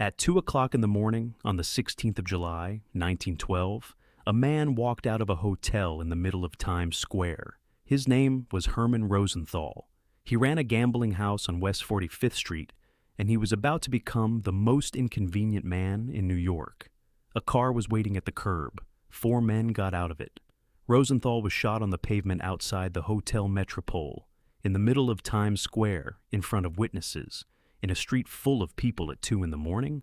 At 2 o'clock in the morning on the 16th of July, 1912, a man walked out of a hotel in the middle of Times Square. His name was Herman Rosenthal. He ran a gambling house on West 45th Street, and he was about to become the most inconvenient man in New York. A car was waiting at the curb. 4 men got out of it. Rosenthal was shot on the pavement outside the Hotel Metropole, in the middle of Times Square, in front of witnesses, in a street full of people at 2 in the morning.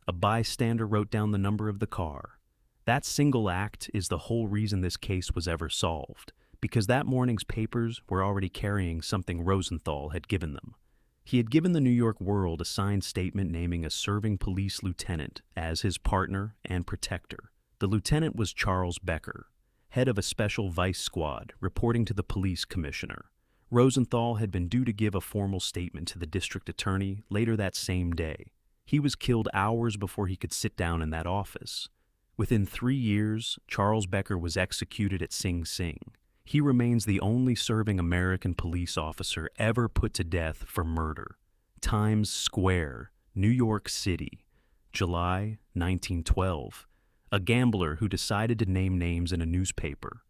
A bystander wrote down the number of the car. That single act is the whole reason this case was ever solved, because that morning's papers were already carrying something Rosenthal had given them. He had given the New York World a signed statement naming a serving police lieutenant as his partner and protector. The lieutenant was Charles Becker, head of a special vice squad reporting to the police commissioner. Rosenthal had been due to give a formal statement to the district attorney later that same day. He was killed hours before he could sit down in that office. Within 3 years, Charles Becker was executed at Sing Sing. He remains the only serving American police officer ever put to death for murder. Times Square, New York City, July 1912. A gambler who decided to name names in a newspaper.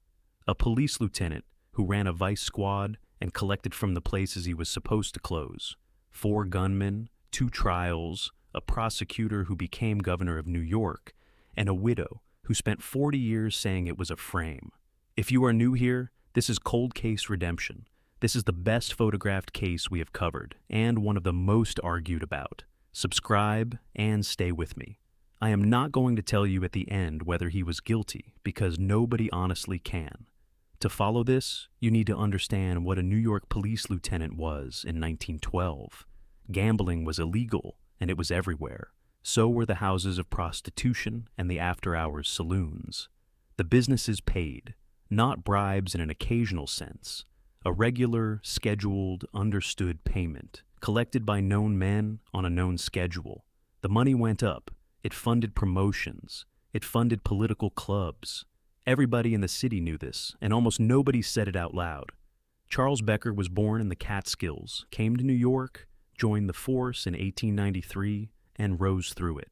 A police lieutenant who ran a vice squad and collected from the places he was supposed to close. 4 gunmen, 2 trials, a prosecutor who became governor of New York, and a widow who spent 40 years saying it was a frame. If you are new here, this is Cold Case Redemption. This is the best photographed case we have covered, and one of the most argued about. Subscribe and stay with me. I am not going to tell you at the end whether he was guilty, because nobody honestly can. To follow this, you need to understand what a New York police lieutenant was in 1912. Gambling was illegal, and it was everywhere. So were the houses of prostitution and the after-hours saloons. The businesses paid, not bribes in an occasional sense. A regular, scheduled, understood payment, collected by known men on a known schedule. The money went up. It funded promotions. It funded political clubs. Everybody in the city knew this, and almost nobody said it out loud. Charles Becker was born in the Catskills, came to New York, joined the force in 1893, and rose through it.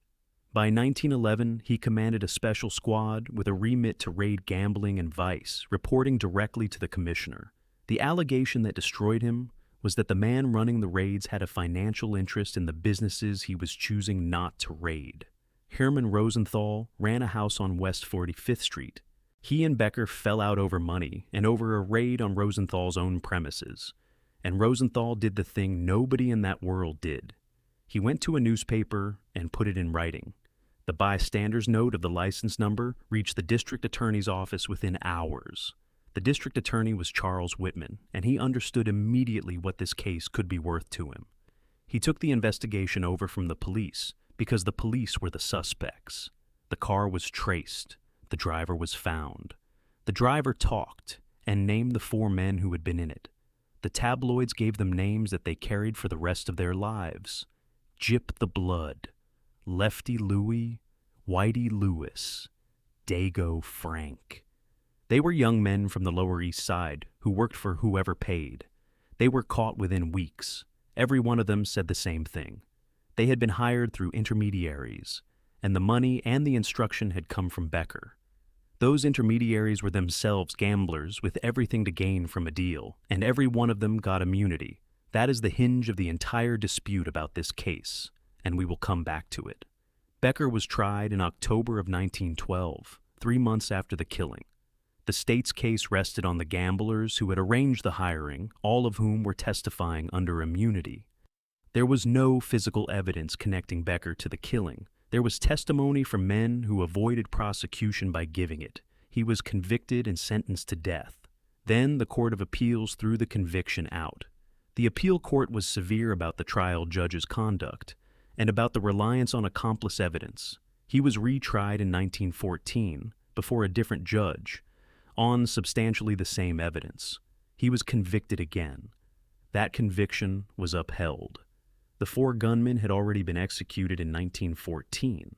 By 1911, he commanded a special squad with a remit to raid gambling and vice, reporting directly to the commissioner. The allegation that destroyed him was that the man running the raids had a financial interest in the businesses he was choosing not to raid. Herman Rosenthal ran a house on West 45th Street. He and Becker fell out over money and over a raid on Rosenthal's own premises. And Rosenthal did the thing nobody in that world did. He went to a newspaper and put it in writing. The bystander's note of the license number reached the district attorney's office within hours. The district attorney was Charles Whitman, and he understood immediately what this case could be worth to him. He took the investigation over from the police because the police were the suspects. The car was traced. The driver was found. The driver talked and named the 4 men who had been in it. The tabloids gave them names that they carried for the rest of their lives. Gyp the Blood, Lefty Louie, Whitey Lewis, Dago Frank. They were young men from the Lower East Side who worked for whoever paid. They were caught within weeks. Every one of them said the same thing. They had been hired through intermediaries, and the money and the instruction had come from Becker. Those intermediaries were themselves gamblers with everything to gain from a deal, and every one of them got immunity. That is the hinge of the entire dispute about this case, and we will come back to it. Becker was tried in October of 1912, 3 months after the killing. The state's case rested on the gamblers who had arranged the hiring, all of whom were testifying under immunity. There was no physical evidence connecting Becker to the killing. There was testimony from men who avoided prosecution by giving it. He was convicted and sentenced to death. Then the Court of Appeals threw the conviction out. The appeal court was severe about the trial judge's conduct and about the reliance on accomplice evidence. He was retried in 1914 before a different judge on substantially the same evidence. He was convicted again. That conviction was upheld. The 4 gunmen had already been executed in 1914,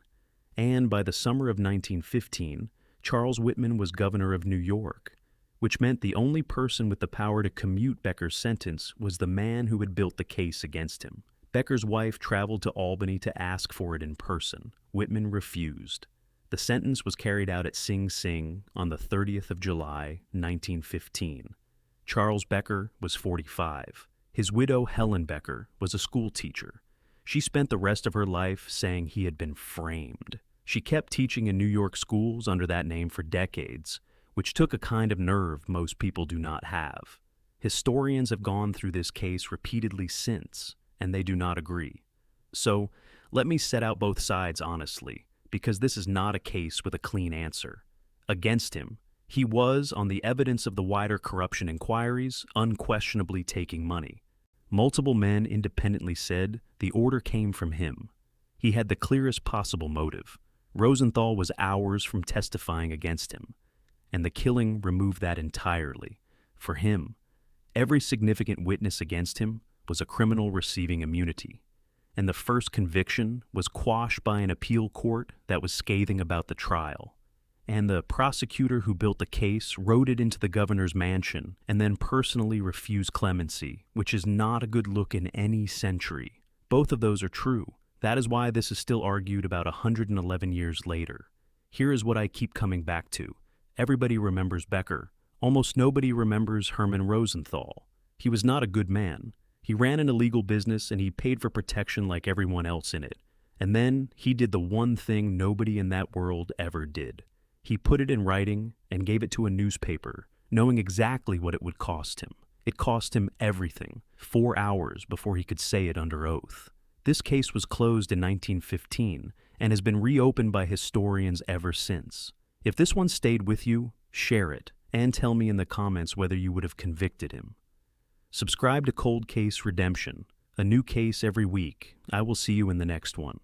and by the summer of 1915, Charles Whitman was governor of New York, which meant the only person with the power to commute Becker's sentence was the man who had built the case against him, Becker's wife traveled to Albany to ask for it in person. Whitman refused. The sentence was carried out at Sing Sing on the 30th of July, 1915. Charles Becker was 45. His widow, Helen Becker, was a school teacher. She spent the rest of her life saying he had been framed. She kept teaching in New York schools under that name for decades, which took a kind of nerve most people do not have. Historians have gone through this case repeatedly since, and they do not agree. So, let me set out both sides honestly, because this is not a case with a clean answer. Against him, he was, on the evidence of the wider corruption inquiries, unquestionably taking money. Multiple men independently said the order came from him. He had the clearest possible motive. Rosenthal was hours from testifying against him, and the killing removed that entirely. For him, every significant witness against him was a criminal receiving immunity, and the first conviction was quashed by an appeal court that was scathing about the trial. And the prosecutor who built the case wrote it into the governor's mansion and then personally refused clemency, which is not a good look in any century. Both of those are true. That is why this is still argued about 111 years later. Here is what I keep coming back to. Everybody remembers Becker. Almost nobody remembers Herman Rosenthal. He was not a good man. He ran an illegal business and he paid for protection like everyone else in it. And then he did the one thing nobody in that world ever did. He put it in writing and gave it to a newspaper, knowing exactly what it would cost him. It cost him everything, 4 hours before he could say it under oath. This case was closed in 1915 and has been reopened by historians ever since. If this one stayed with you, share it, and tell me in the comments whether you would have convicted him. Subscribe to Cold Case Redemption, a new case every week. I will see you in the next one.